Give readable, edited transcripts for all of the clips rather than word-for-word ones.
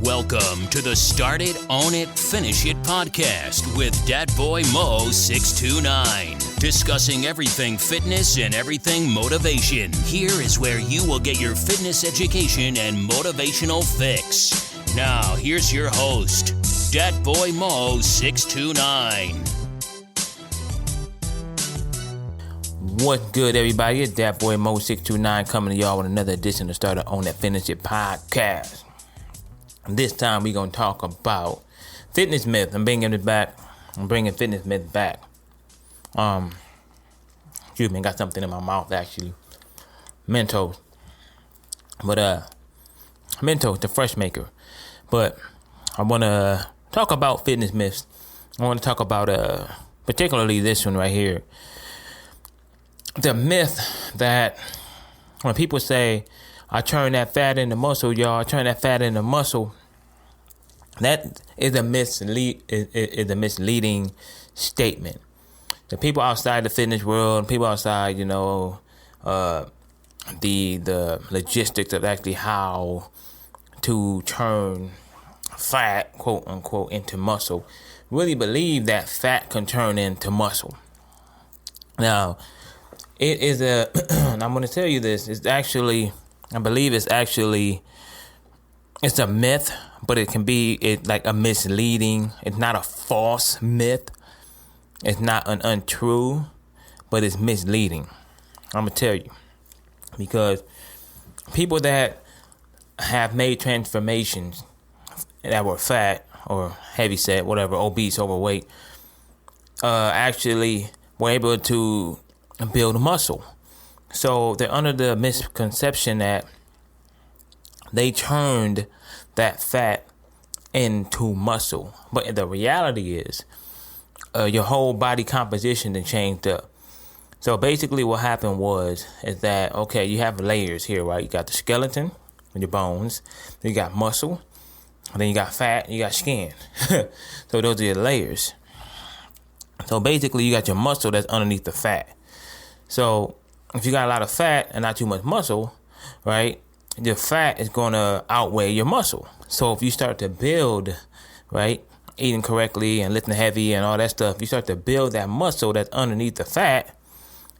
Welcome to the Start It, Own It, Finish It podcast with Dat Boy Mo 629. Discussing everything fitness and everything motivation. Here is where you will get your fitness education and motivational fix. Now, here's your host, Dat Boy Mo 629. What's good, everybody? It's Dat Boy Mo 629 coming to y'all with another edition of Start It, Own It, Finish It podcast. This time we're going to talk about fitness myth. I'm bringing fitness myth back. Excuse me, I got something in my mouth actually. Mentos. But, Mentos, the fresh maker. But I want to talk about fitness myths. I want to talk about, particularly this one right here. The myth that when people say, I turn that fat into muscle, y'all. I turn that fat into muscle. That is a misleading statement. The people outside the fitness world, people outside, the logistics of actually how to turn fat, quote unquote, into muscle, really believe that fat can turn into muscle. Now, it is and I'm going to tell you this, it's a myth, but it can be like a misleading. It's not a false myth. It's not an untrue, but it's misleading. I'm going to tell you. Because people that have made transformations that were fat or heavy set, whatever, obese, overweight, actually were able to build muscle. So they're under the misconception that they turned that fat into muscle. But the reality is your whole body composition then changed up. So basically what happened is that, okay, you have layers here, right? You got the skeleton and your bones. Then you got muscle. And then you got fat and you got skin. So those are your layers. So basically you got your muscle that's underneath the fat. So if you got a lot of fat and not too much muscle, right, your fat is going to outweigh your muscle. So if you start to build, right, eating correctly and lifting heavy and all that stuff, you start to build that muscle that's underneath the fat,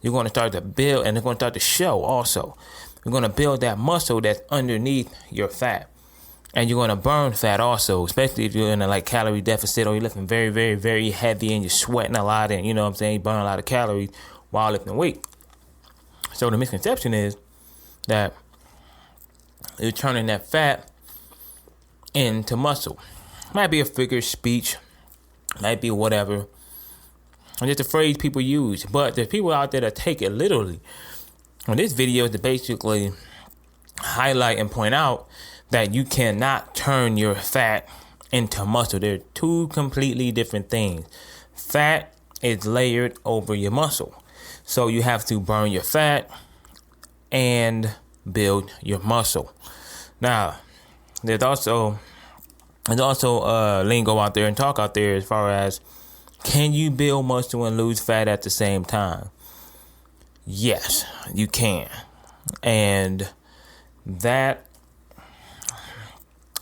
you're going to start to build, and it's going to start to show also. You're going to build that muscle that's underneath your fat. And you're going to burn fat also, especially if you're in a calorie deficit or you're lifting very, very, very heavy and you're sweating a lot and, you burn a lot of calories while lifting weight. So the misconception is that you're turning that fat into muscle. Might be a figure of speech, might be whatever. And just a phrase people use. But there's people out there that take it literally. And this video is to basically highlight and point out that you cannot turn your fat into muscle. They're two completely different things. Fat is layered over your muscle. So you have to burn your fat and build your muscle. Now, there's also lingo out there and talk out there as far as, can you build muscle and lose fat at the same time? Yes, you can. And that,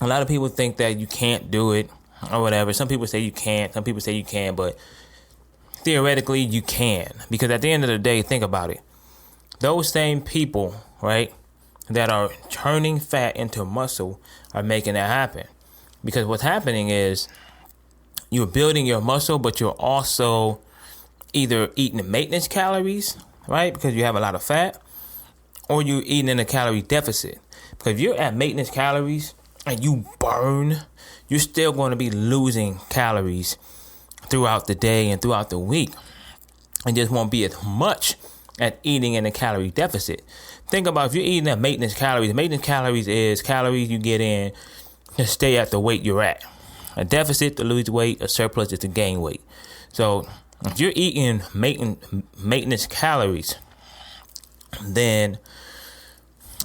a lot of people think that you can't do it or whatever. Some people say you can't. Some people say you can, but theoretically you can. Because at the end of the day, think about it. Those same people, right, that are turning fat into muscle are making that happen. Because what's happening is you're building your muscle, but you're also either eating maintenance calories, right, because you have a lot of fat, or you're eating in a calorie deficit. Because if you're at maintenance calories and you burn, you're still going to be losing calories throughout the day and throughout the week. And just won't be as much at eating in a calorie deficit. Think about if you're eating at maintenance calories. Maintenance calories is calories you get in to stay at the weight you're at. A deficit to lose weight, a surplus is to gain weight. So if you're eating maintenance calories, then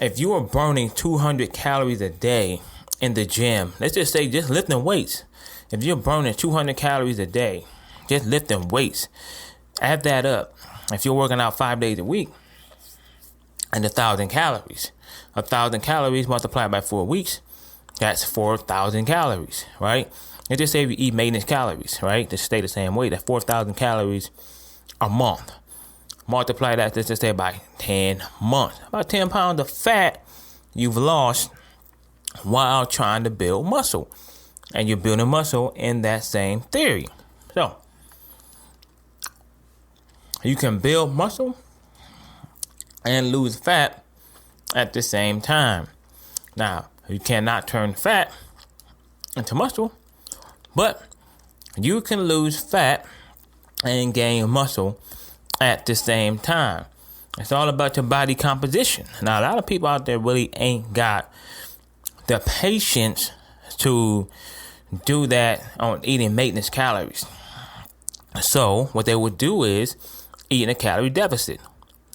if you are burning 200 calories a day in the gym, let's just say just lifting weights. If you're burning 200 calories a day, just lifting weights, add that up. If you're working out 5 days a week, and 1,000 calories. 1,000 calories multiplied by 4 weeks that's 4,000 calories, right? And just say if you eat maintenance calories, right? Just stay the same way. That's 4,000 calories a month. Multiply that, let's just say, by 10 months. About 10 pounds of fat you've lost while trying to build muscle. And you're building muscle in that same theory. So, you can build muscle and lose fat at the same time. Now, you cannot turn fat into muscle, but you can lose fat and gain muscle at the same time. It's all about your body composition. Now, a lot of people out there really ain't got the patience to do that on eating maintenance calories. So what they would do is eat in a calorie deficit.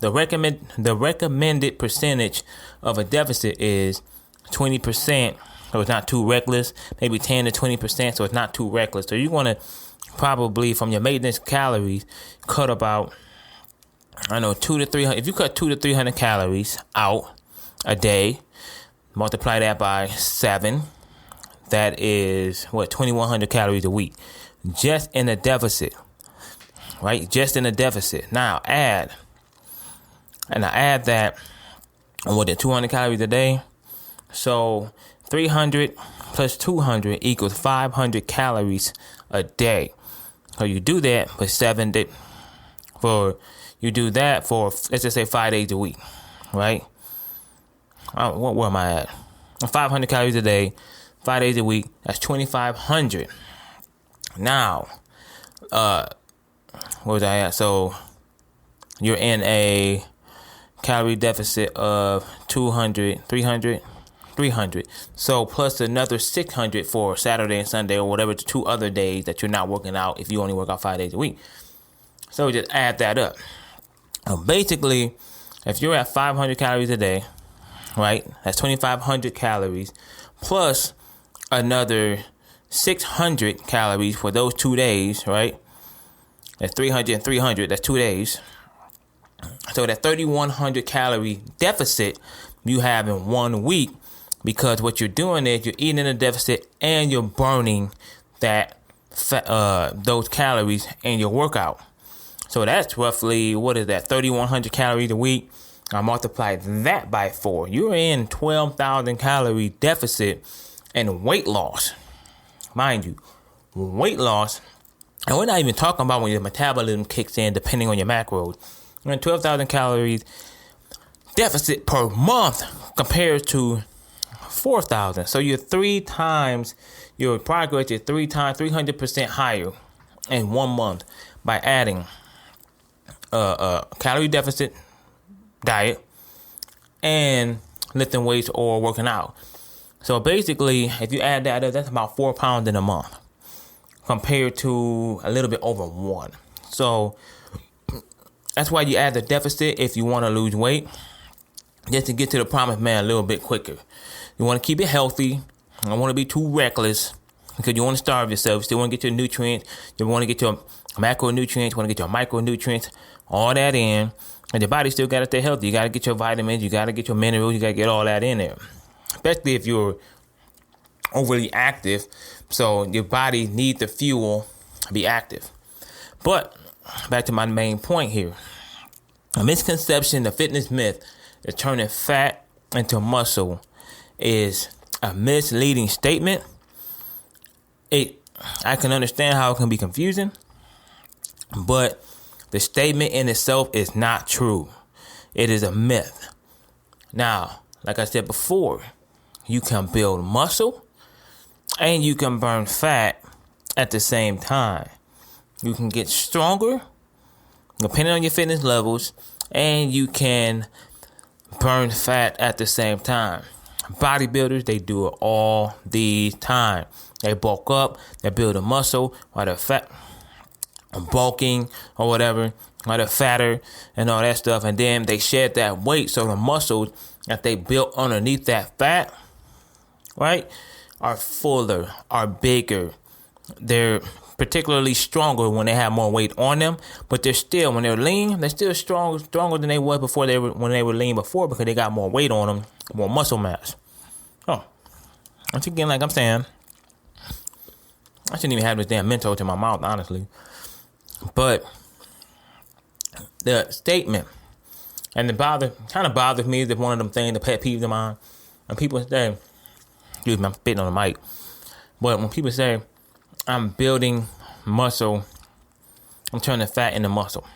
The recommended percentage of a deficit is 20%. So it's not too reckless. Maybe 10 to 20%. So it's not too reckless. So you want to probably, from your maintenance calories, cut about, 200 to 300. If you cut 200 to 300 calories out a day, multiply that by 7. That is 2,100 calories a week, just in a deficit, right? Just in a deficit. Now add that, 200 calories a day. So 300 plus 200 equals 500 calories a day. So you do that for let's just say 5 days a week, right? Where am I at? 500 calories a day, 5 days a week. That's 2,500. Now, where was I at? So you're in a calorie deficit of 200, 300. So plus another 600 for Saturday and Sunday or whatever, the 2 other days that you're not working out if you only work out 5 days a week. So just add that up. Basically, if you're at 500 calories a day, right, that's 2,500 calories plus another 600 calories for those 2 days, right? That's 300 and 300. That's 2 days. So that 3,100 calorie deficit you have in 1 week, because what you're doing is you're eating in a deficit and you're burning those calories in your workout. So that's roughly, 3,100 calories a week. I multiply that by 4. You're in 12,000 calorie deficit and weight loss. Mind you, weight loss, and we're not even talking about when your metabolism kicks in, depending on your macros. You're in 12,000 calories deficit per month compared to 4,000. So you're 3 times, your progress is 300% higher in 1 month by adding a calorie deficit diet and lifting weights or working out. So basically, if you add that up, that's about 4 pounds in a month compared to a little bit over 1. So that's why you add the deficit if you want to lose weight, just to get to the promised land a little bit quicker. You want to keep it healthy. You don't want to be too reckless because you want to starve yourself. You still want to get your nutrients. You want to get your macronutrients. You want to get your micronutrients, all that in. And your body still got to stay healthy. You got to get your vitamins. You got to get your minerals. You got to get all that in there. Especially if you're overly active. So your body needs the fuel to be active. But back to my main point here. A misconception, the fitness myth, that turning fat into muscle is a misleading statement. I can understand how it can be confusing, but the statement in itself is not true. It is a myth. Now, like I said before, you can build muscle and you can burn fat at the same time. You can get stronger depending on your fitness levels, and you can burn fat at the same time. Bodybuilders, they do it all the time. They bulk up, they build a muscle while they're fat, bulking or whatever, while they're fatter and all that stuff. And then they shed that weight, so the muscles that they built underneath that fat, right, are fuller, are bigger. They're particularly stronger when they have more weight on them, but they're still, when they're lean, they're still stronger than they were before when they were lean before, because they got more weight on them, more muscle mass. Oh, once again, like I'm saying, I shouldn't even have this damn mentor to my mouth, honestly. But the statement, and it kind of bothers me, is one of them things, the pet peeves of mine. And people say, excuse me, I'm spitting on the mic. But when people say, I'm building muscle, I'm turning fat into muscle.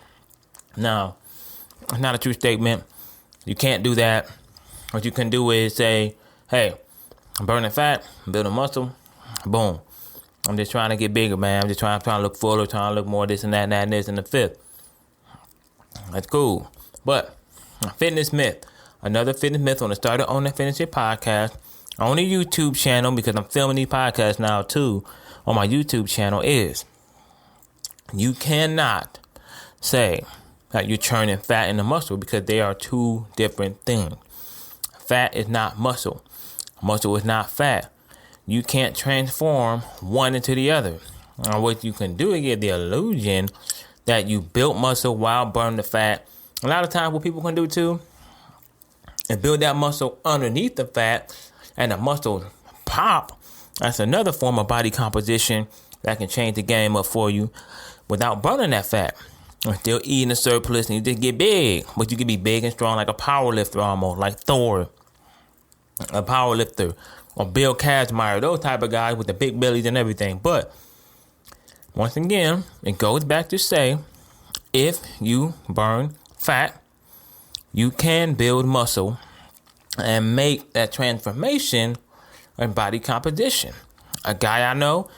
Now, it's not a true statement. You can't do that. What you can do is say, hey, I'm burning fat, I'm building muscle, boom. I'm just trying to get bigger, man. I'm just trying to look fuller, trying to look more this and that and that and this and the fifth. That's cool. But fitness myth. Another fitness myth on the Started On It Finish It podcast on the YouTube channel, because I'm filming these podcasts now too on my YouTube channel, is you cannot say that you're turning fat into muscle, because they are two different things. Fat is not muscle. Muscle is not fat. You can't transform one into the other. What you can do is get the illusion that you built muscle while burning the fat. A lot of times what people can do too is build that muscle underneath the fat, and the muscle pop. That's another form of body composition that can change the game up for you without burning that fat. You're still eating a surplus and you just get big. But you can be big and strong like a power lifter, almost like Thor, a power lifter, or Bill Kazmaier, those type of guys with the big bellies and everything. But once again, it goes back to say, if you burn fat, you can build muscle and make that transformation in body composition. A guy I know,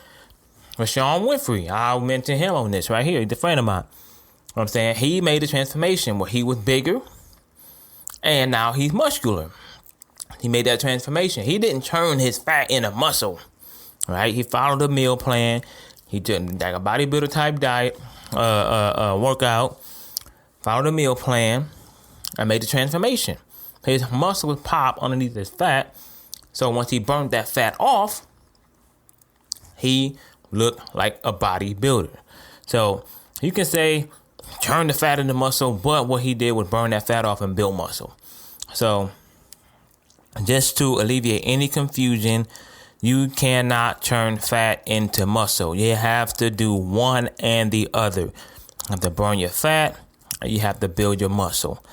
Rashawn Winfrey, I'll mention him on this right here. He's a friend of mine. You know what I'm saying? He made a transformation where he was bigger and now he's muscular. He made that transformation. He didn't turn his fat into muscle, right? He followed a meal plan. He did like a bodybuilder type diet, workout, followed a meal plan, and made the transformation. His muscles pop underneath his fat. So once he burned that fat off, he looked like a bodybuilder. So you can say, turn the fat into muscle, but what he did was burn that fat off and build muscle. So just to alleviate any confusion, you cannot turn fat into muscle. You have to do one and the other. You have to burn your fat, or you have to build your muscle.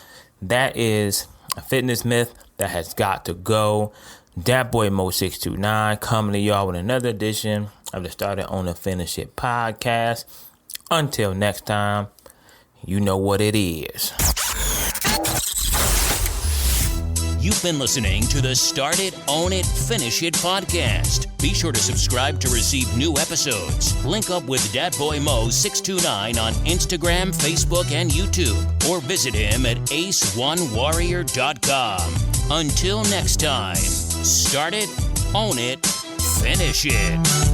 That is a fitness myth that has got to go. Dat Boy Mo 629 coming to y'all with another edition of the Started On the Finish It podcast. Until next time, you know what it is. You've been listening to the Start It, Own It, Finish It podcast. Be sure to subscribe to receive new episodes. Link up with Dat Boy Mo 629 on Instagram, Facebook, and YouTube, or visit him at ace1warrior.com. Until next time, start it, own it, finish it.